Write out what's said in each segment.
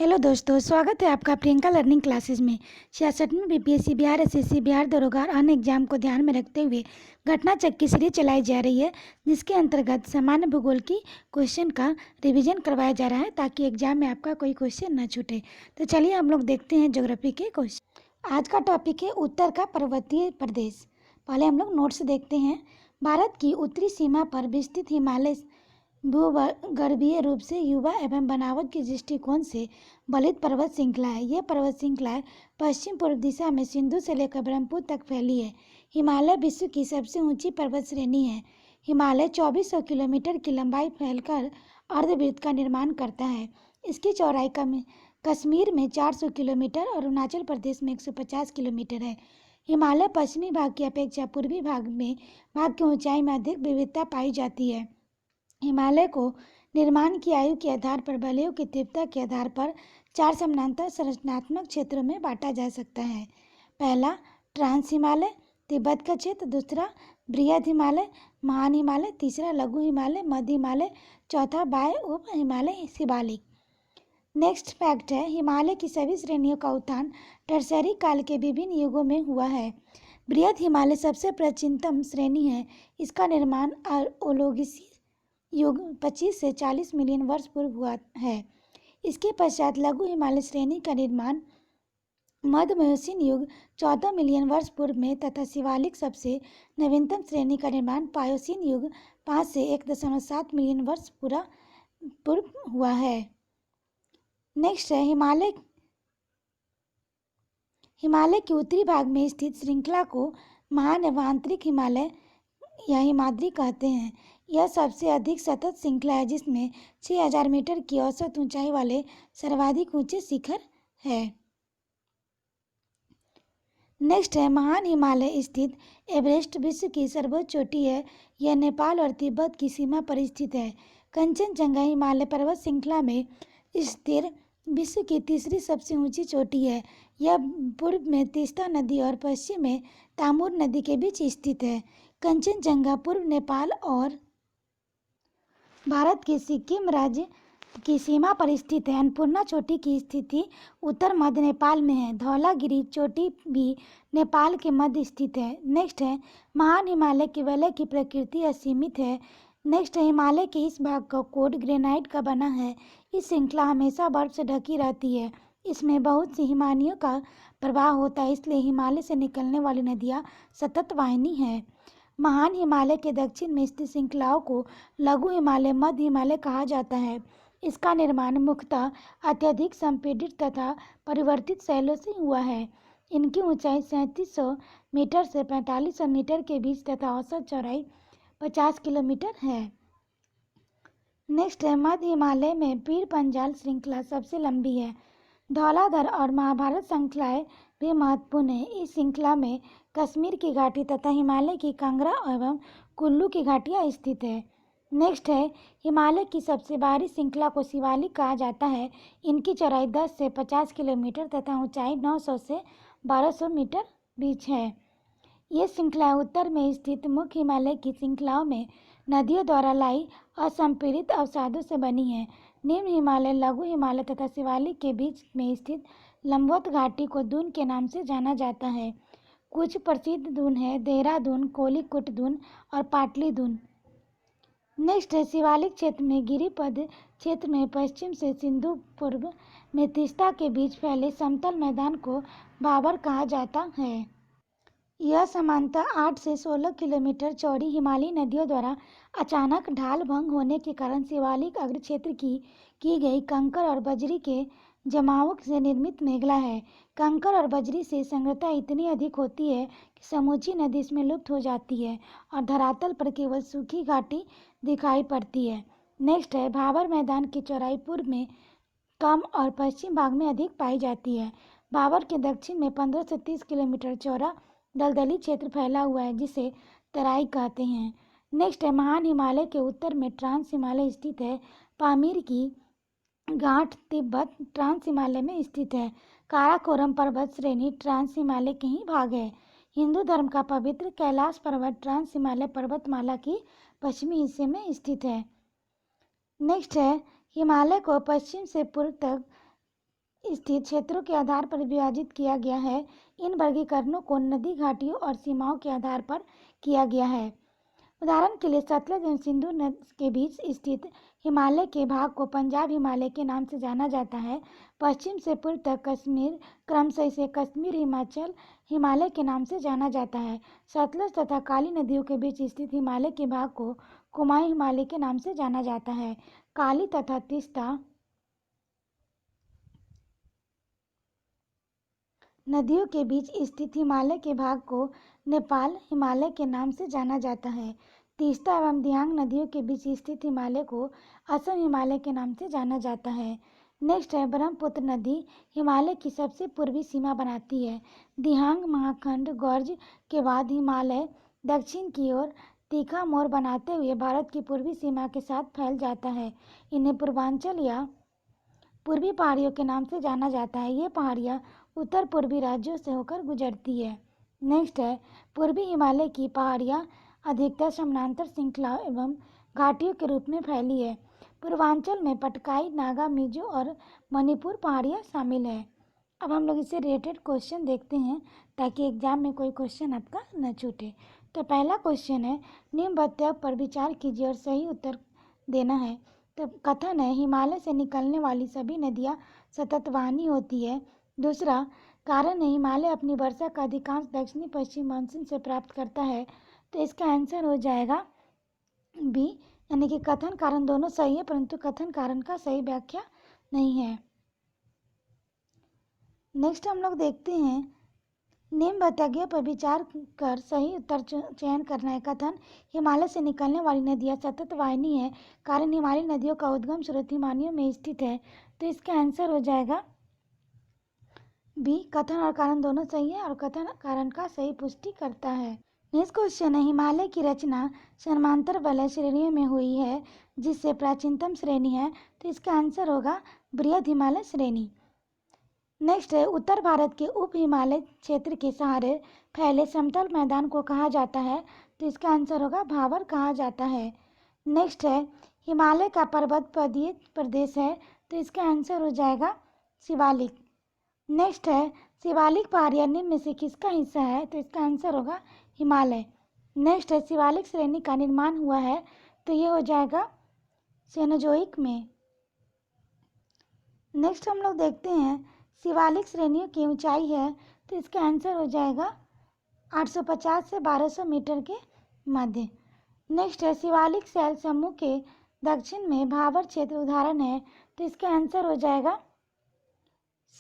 Hello दोस्तों, स्वागत है आपका प्रियंका लर्निंग क्लासेस में। 66वीं बीपीएससी बिहार एसएससी बिहार दरोगा और अन्य एग्जाम को ध्यान में रखते हुए घटना चक्र की सीरीज चलाई जा रही है, जिसके अंतर्गत सामान्य भूगोल की क्वेश्चन का रिवीजन करवाया जा रहा है ताकि एग्जाम में आपका कोई क्वेश्चन न छूटे। तो चलिए हम लोग देखते हैं ज्योग्राफी के क्वेश्चन। आज का टॉपिक है उत्तर का पर्वतीय प्रदेश। पहले हम लोग नोट्स देखते हैं। भारत की उत्तरी सीमा पर विस्तृत हिमालय भूगर्भीय रूप से युवा एवं बनावट के दृष्टिकोण से बलित पर्वत श्रृंखला है। यह पर्वत श्रृंखला पश्चिम पूर्व दिशा में सिंधु से लेकर ब्रह्मपुत्र तक फैली है। हिमालय विश्व की सबसे ऊंची पर्वत श्रेणी है। हिमालय 2400 किलोमीटर की लंबाई फैलकर अर्धवृत्त का निर्माण करता है। इसकी चौड़ाई कश्मीर में 400 किलोमीटर और अरुणाचल प्रदेश में 150 किलोमीटर है। हिमालय पश्चिमी भाग की अपेक्षा पूर्वी भाग की ऊंचाई में अधिक विविधता पाई जाती है। हिमालय को निर्माण की आयु के आधार पर वलयों की तीव्रता के आधार पर 4 समानांतर संरचनात्मक क्षेत्रों में बांटा जा सकता है। पहला ट्रांस हिमालय तिब्बत का क्षेत्र, दूसरा बृहद हिमालय, महान हिमालय, तीसरा लघु हिमालय, मध्य हिमालय, चौथा बाह्य उप हिमालय शिवालिक। नेक्स्ट फैक्ट है, हिमालय की सभी श्रेणियों का उत्थान टर्सरी काल के विभिन्न युगों में हुआ है। बृहद हिमालय सबसे प्राचीनतम श्रेणी है। इसका निर्माण ओलोगिसी युग 25 से 40 मिलियन वर्ष पूर्व हुआ है। इसके पश्चात लघु हिमालय श्रेणी का निर्माण मध्य मियोसीन युग 14 मिलियन वर्ष पूर्व में तथा शिवालिक सबसे नवीनतम श्रेणी का निर्माण पायोसीन युग 5 से 1.7 मिलियन वर्ष पूर्व हुआ है। नेक्स्ट है हिमालय के उत्तरी भाग में स्थित श्रृंखला को महान एवं आंतरिक हिमालय या हिमाद्री कहते हैं। यह सबसे अधिक सतत श्रृंखला है, जिसमें 6000 मीटर की औसत ऊंचाई वाले सर्वाधिक ऊंचे शिखर है। नेक्स्ट है महान हिमालय स्थित एवरेस्ट विश्व की सर्वोच्च चोटी है। यह नेपाल और तिब्बत की सीमा पर स्थित है। कंचनजंगा हिमालय पर्वत श्रृंखला में स्थित विश्व की तीसरी सबसे ऊंची चोटी है। यह पूर्व में तीस्ता नदी और पश्चिम में तामूर नदी के बीच स्थित है। कंचनजंगा पूर्व नेपाल और भारत के सिक्किम राज्य की सीमा पर स्थित है। अन्नपूर्णा चोटी की स्थिति उत्तर मध्य नेपाल में है। धौलागिरी चोटी भी नेपाल के मध्य स्थित है। नेक्स्ट है महान हिमालय के वलय की प्रकृति असीमित है। नेक्स्ट है हिमालय के इस भाग का कोड ग्रेनाइट का बना है। इस श्रृंखला हमेशा बर्फ से ढकी रहती है। इसमें बहुत सी हिमानियों का प्रवाह होता है, इसलिए हिमालय से निकलने वाली नदियाँ सतत वाहिनी है। महान हिमालय के दक्षिण में स्थित श्रृंखलाओं को लघु हिमालय मध्य हिमालय कहा जाता है। इसका निर्माण मुख्यतः अत्यधिक संपीड़ित तथा परिवर्तित शैलों से हुआ है। इनकी ऊंचाई 3700 मीटर से 4500 मीटर के बीच तथा औसत चौड़ाई 50 किलोमीटर है। नेक्स्ट है मध्य हिमालय में पीर पंजाल श्रृंखला सबसे लंबी है। धौलाधर और महाभारत श्रृंखलाएं भी महत्वपूर्ण है। इस श्रृंखला में कश्मीर की घाटी तथा हिमालय की कांगड़ा एवं कुल्लू की घाटियां स्थित है। नेक्स्ट है हिमालय की सबसे बाहरी श्रृंखला को शिवालिक कहा जाता है। इनकी चौड़ाई 10 से 50 किलोमीटर तथा ऊंचाई 900 से 1200 मीटर बीच है। ये श्रृंखला उत्तर में स्थित मुख्य हिमालय की श्रृंखलाओं में नदियों द्वारा लाई असंपीड़ित अवसादों से बनी है। निम्न हिमालय लघु हिमालय तथा शिवालिक के बीच में स्थित लंबवत घाटी को दून के नाम से जाना जाता है। कुछ प्रसिद्ध दून है देहरादून, कोलिकुट दून और पाटली दून। नेक्स्ट है शिवालिक क्षेत्र में गिरिपद क्षेत्र में पश्चिम से सिंधु, पूर्व में तीस्ता के बीच फैले समतल मैदान को भाबर कहा जाता है। यह समानतः 8 से 16 किलोमीटर चौड़ी हिमालयी नदियों द्वारा अचानक ढाल भंग होने के कारण शिवालिक अग्र क्षेत्र की गई कंकर और बजरी के जमावों से निर्मित मेघला है। कंकर और बजरी से सांद्रता इतनी अधिक होती है कि समूची नदी इसमें लुप्त हो जाती है और धरातल पर केवल सूखी घाटी दिखाई पड़ती है। नेक्स्ट है भाबर मैदान की चौड़ाई पूर्व में कम और पश्चिम भाग में अधिक पाई जाती है। भाबर के दक्षिण में 15 से 30 किलोमीटर चौड़ा दलदली क्षेत्र फैला हुआ है, जिसे तराई कहते हैं। नेक्स्ट है महान हिमालय के उत्तर में ट्रांस हिमालय स्थित है। पामीर की गांठ तिब्बत ट्रांस हिमालय में स्थित है। काराकोरम पर्वत श्रेणी ट्रांस हिमालय के ही भाग है। हिंदू धर्म का पवित्र कैलाश पर्वत ट्रांस हिमालय पर्वतमाला की पश्चिमी हिस्से में स्थित है। नेक्स्ट है हिमालय को पश्चिम से पूर्व तक स्थित क्षेत्रों के आधार पर विभाजित किया गया है। इन वर्गीकरणों को नदी घाटियों और सीमाओं के आधार पर किया गया है। उदाहरण के लिए सतलज एवं सिंधु नदी के बीच स्थित हिमालय के भाग को पंजाब हिमालय के नाम से जाना जाता है। पश्चिम से पूर्व तक कश्मीर, क्रमशः इसे कश्मीर हिमाचल हिमालय के नाम से जाना जाता है। सतलज तथा काली नदियों के बीच स्थित हिमालय के भाग को कुमाऊं हिमालय के नाम से जाना जाता है। काली तथा तीस्ता नदियों के बीच स्थित हिमालय के भाग को नेपाल हिमालय के नाम से जाना जाता है। तीस्ता एवं दियांग नदियों के बीच स्थित हिमालय को असम हिमालय के नाम से जाना जाता है। नेक्स्ट है ब्रह्मपुत्र नदी हिमालय की सबसे पूर्वी सीमा बनाती है। दिहांग महाखंड गौर्ज के बाद हिमालय दक्षिण की ओर तीखा मोड़ बनाते हुए भारत की पूर्वी सीमा के साथ फैल जाता है। इन्हें पूर्वांचल या पूर्वी पहाड़ियों के नाम से जाना जाता है। ये पहाड़ियाँ उत्तर पूर्वी राज्यों से होकर गुजरती है। नेक्स्ट है पूर्वी हिमालय की पहाड़ियाँ अधिकतर समानांतर श्रृंखलाओं एवं घाटियों के रूप में फैली है। पूर्वांचल में पटकाई, नागा, मिजो और मणिपुर पहाड़ियाँ शामिल है। अब हम लोग इसे रिलेटेड क्वेश्चन देखते हैं ताकि एग्जाम में कोई क्वेश्चन आपका न छूटे। तो पहला क्वेश्चन है निम्न वक्तव्य पर विचार कीजिए और सही उत्तर देना है। तो कथन है हिमालय से निकलने वाली सभी नदियाँ सततवाहिनी होती है। दूसरा कारण है हिमालय अपनी वर्षा का अधिकांश दक्षिणी पश्चिम मानसून से प्राप्त करता है। तो इसका आंसर हो जाएगा बी, यानी कि कथन कारण दोनों सही है परंतु कथन कारण का सही व्याख्या नहीं है। नेक्स्ट हम लोग देखते हैं निम्न वक्तव्यों पर विचार कर सही उत्तर चयन करना है। कथन हिमालय से निकलने वाली नदियाँ सतत वाहिनी है कारण हिमालयी नदियों का उद्गम स्रोत हिमालयों में स्थित है। तो इसका आंसर हो जाएगा बी, कथन और कारण दोनों सही है और कथन कारण का सही पुष्टि करता है। नेक्स्ट क्वेश्चन है हिमालय की रचना समांतर वलय श्रेणियों में हुई है जिससे प्राचीनतम श्रेणी है। तो इसका आंसर होगा बृहद हिमालय श्रेणी। नेक्स्ट है उत्तर भारत के उप हिमालय क्षेत्र के सहारे फैले समतल मैदान को कहा जाता है। तो इसका आंसर होगा भावर कहा जाता है। नेक्स्ट है हिमालय का पर्वत प्रदेश है। तो इसका आंसर हो जाएगा शिवालिक। नेक्स्ट है शिवालिक पहाड़ियाँ निम्न में से किसका हिस्सा है। तो इसका आंसर होगा हिमालय। नेक्स्ट है शिवालिक श्रेणी का निर्माण हुआ है। तो ये हो जाएगा सेनोजोइक में। नेक्स्ट हम लोग देखते हैं शिवालिक श्रेणियों की ऊंचाई है। तो इसका आंसर हो जाएगा 850 से 1200 मीटर के मध्य। नेक्स्ट है शिवालिक शैल समूह के दक्षिण में भावर क्षेत्र उदाहरण है। तो इसका आंसर हो जाएगा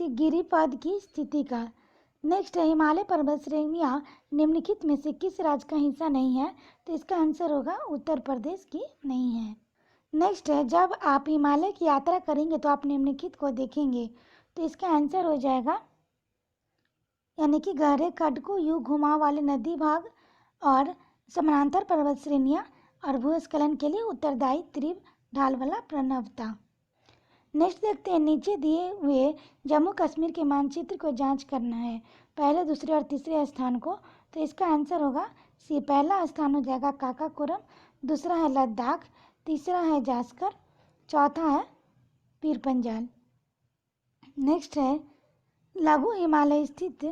गिरिपद की स्थिति का। नेक्स्ट है हिमालय पर्वत श्रेणियाँ निम्नलिखित में से किस राज्य का हिस्सा नहीं है। तो इसका आंसर होगा उत्तर प्रदेश की नहीं है। नेक्स्ट है जब आप हिमालय की यात्रा करेंगे तो आप निम्नलिखित को देखेंगे। तो इसका आंसर हो जाएगा यानी कि गहरे खड्ड को यू घुमाव वाले नदी भाग और समानांतर पर्वत श्रेणियाँ और भूस्खलन के लिए उत्तरदायी तीव्र ढाल वाला प्रणवता। नेक्स्ट देखते हैं नीचे दिए हुए जम्मू कश्मीर के मानचित्र को जांच करना है पहले, दूसरे और तीसरे स्थान को। तो इसका आंसर होगा सी, पहला स्थान हो जाएगा काकाकोरम, दूसरा है लद्दाख, तीसरा है जास्कर, चौथा है पीरपंजाल। नेक्स्ट है लघु हिमालय स्थित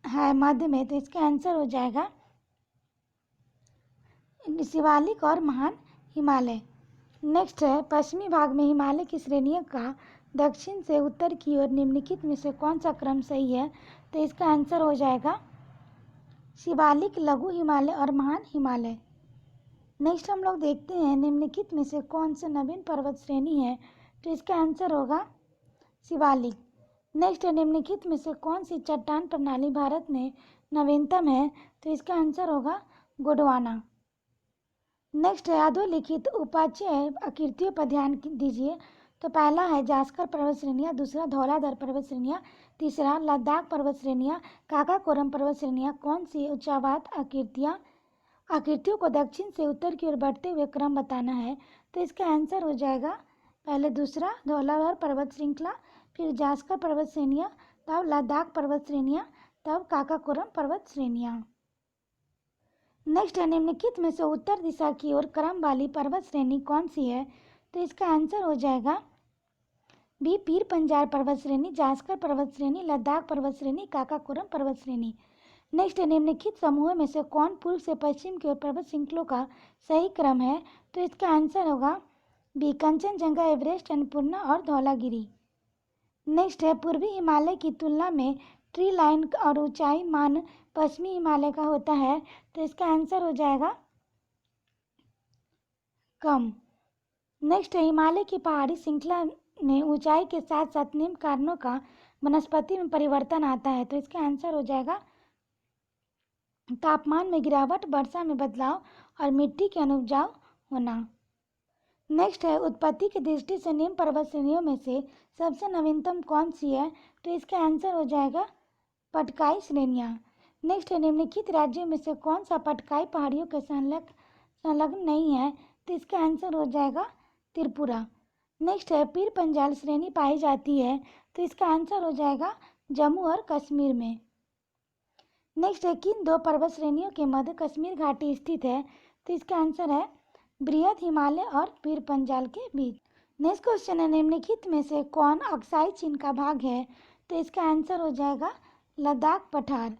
है मध्य में। तो इसका आंसर हो जाएगा शिवालिक और महान हिमालय। नेक्स्ट है पश्चिमी भाग में हिमालय की श्रेणियों का दक्षिण से उत्तर की ओर निम्नलिखित में से कौन सा क्रम सही है। तो इसका आंसर हो जाएगा शिवालिक, लघु हिमालय और महान हिमालय। नेक्स्ट हम लोग देखते हैं निम्नलिखित में से कौन सा नवीन पर्वत श्रेणी है। तो इसका आंसर होगा शिवालिक। नेक्स्ट है निम्नलिखित में से कौन सी चट्टान प्रणाली भारत में नवीनतम है। तो इसका आंसर होगा गोंडवाना। नेक्स्ट है अधोलिखित उपाच्य आकृतियों पर ध्यान दीजिए। तो पहला है जास्कर पर्वत श्रेणियाँ, दूसरा धौलाधर पर्वत श्रेणियाँ, तीसरा लद्दाख पर्वत श्रेणियाँ, काकाकोरम पर्वत श्रेणियाँ। कौन सी उच्चावात आकृतियों को दक्षिण से उत्तर की ओर बढ़ते हुए क्रम बताना है। तो इसका आंसर हो जाएगा पहले दूसरा धौलाधर पर्वत श्रृंखला, फिर जास्कर पर्वत श्रेणियाँ, तब लद्दाख पर्वत श्रेणियाँ, तब काकाकोरम पर्वत श्रेणियाँ। नेक्स्ट है निम्नलिखित में से उत्तर दिशा की ओर क्रम वाली पर्वत श्रेणी कौन सी है। तो इसका आंसर हो जाएगा बी पीर पंजाल पर्वत श्रेणी, जास्कर पर्वत श्रेणी, लद्दाख पर्वत श्रेणी, काकाकोरम पर्वत श्रेणी। नेक्स्ट है, निम्नलिखित समूहों में से कौन पूर्व से पश्चिम की ओर पर्वत श्रृंखलों का सही क्रम है? तो इसका आंसर होगा बी कंचनजंगा, एवरेस्ट, अन्नपूर्णा और धौलागिरी। नेक्स्ट है, पूर्वी हिमालय की तुलना में ट्री लाइन और ऊंचाई मान पश्चिमी हिमालय का होता है, तो इसका आंसर हो जाएगा कम। नेक्स्ट है, हिमालय की पहाड़ी श्रृंखला में ऊंचाई के साथ साथ निम्न कारणों का वनस्पति में परिवर्तन आता है, तो इसका आंसर हो जाएगा तापमान में गिरावट, वर्षा में बदलाव और मिट्टी के अनुपजाऊ होना। नेक्स्ट है, उत्पत्ति की दृष्टि से निम्न पर्वत श्रेणियों में से सबसे नवीनतम कौन सी है? तो इसका आंसर हो जाएगा पटकाई श्रेणियाँ। नेक्स्ट है, निम्नलिखित राज्यों में से कौन सा पटकाई पहाड़ियों के संलग्न नहीं है? तो इसका आंसर हो जाएगा त्रिपुरा। नेक्स्ट है, पीर पंजाल श्रेणी पाई जाती है, तो इसका आंसर हो जाएगा जम्मू और कश्मीर में। नेक्स्ट है, किन दो पर्वत श्रेणियों के मध्य कश्मीर घाटी स्थित है? तो इसका आंसर है बृहद हिमालय और पीर पंजाल के बीच। नेक्स्ट क्वेश्चन है, निम्नलिखित में से कौन अक्साई चीन का भाग है? तो इसका आंसर हो जाएगा लद्दाख पठार।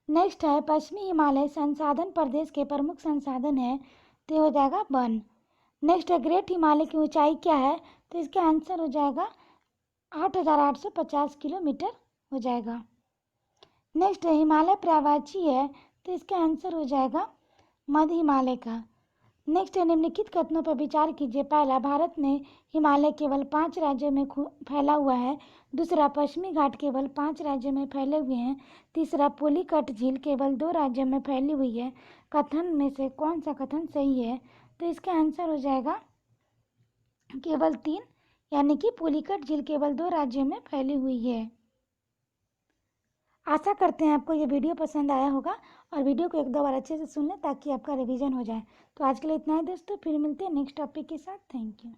नेक्स्ट है, पश्चिमी हिमालय संसाधन प्रदेश के प्रमुख संसाधन है, तो हो जाएगा वन। नेक्स्ट है, ग्रेट हिमालय की ऊंचाई क्या है? तो इसका आंसर हो जाएगा 8,850 किलोमीटर हो जाएगा। नेक्स्ट है, हिमालय पर्यायवाची है, तो इसका आंसर हो जाएगा मध्य हिमालय का। नेक्स्ट है, निम्नलिखित कथनों पर विचार कीजिए। पहला, भारत में हिमालय केवल 5 राज्यों में फैला हुआ है। दूसरा, पश्चिमी घाट केवल 5 राज्यों में फैले हुए हैं। तीसरा, पुलिकट झील केवल 2 राज्यों में फैली हुई है। कथन में से कौन सा कथन सही है? तो इसका आंसर हो जाएगा केवल 3, यानी कि पुलिकट झील केवल 2 राज्यों में फैली हुई है। आशा करते हैं आपको ये वीडियो पसंद आया होगा और वीडियो को 1-2 बार अच्छे से सुन लें ताकि आपका रिवीजन हो जाए। तो आज के लिए इतना ही दोस्तों, फिर मिलते हैं नेक्स्ट टॉपिक के साथ। Thank you.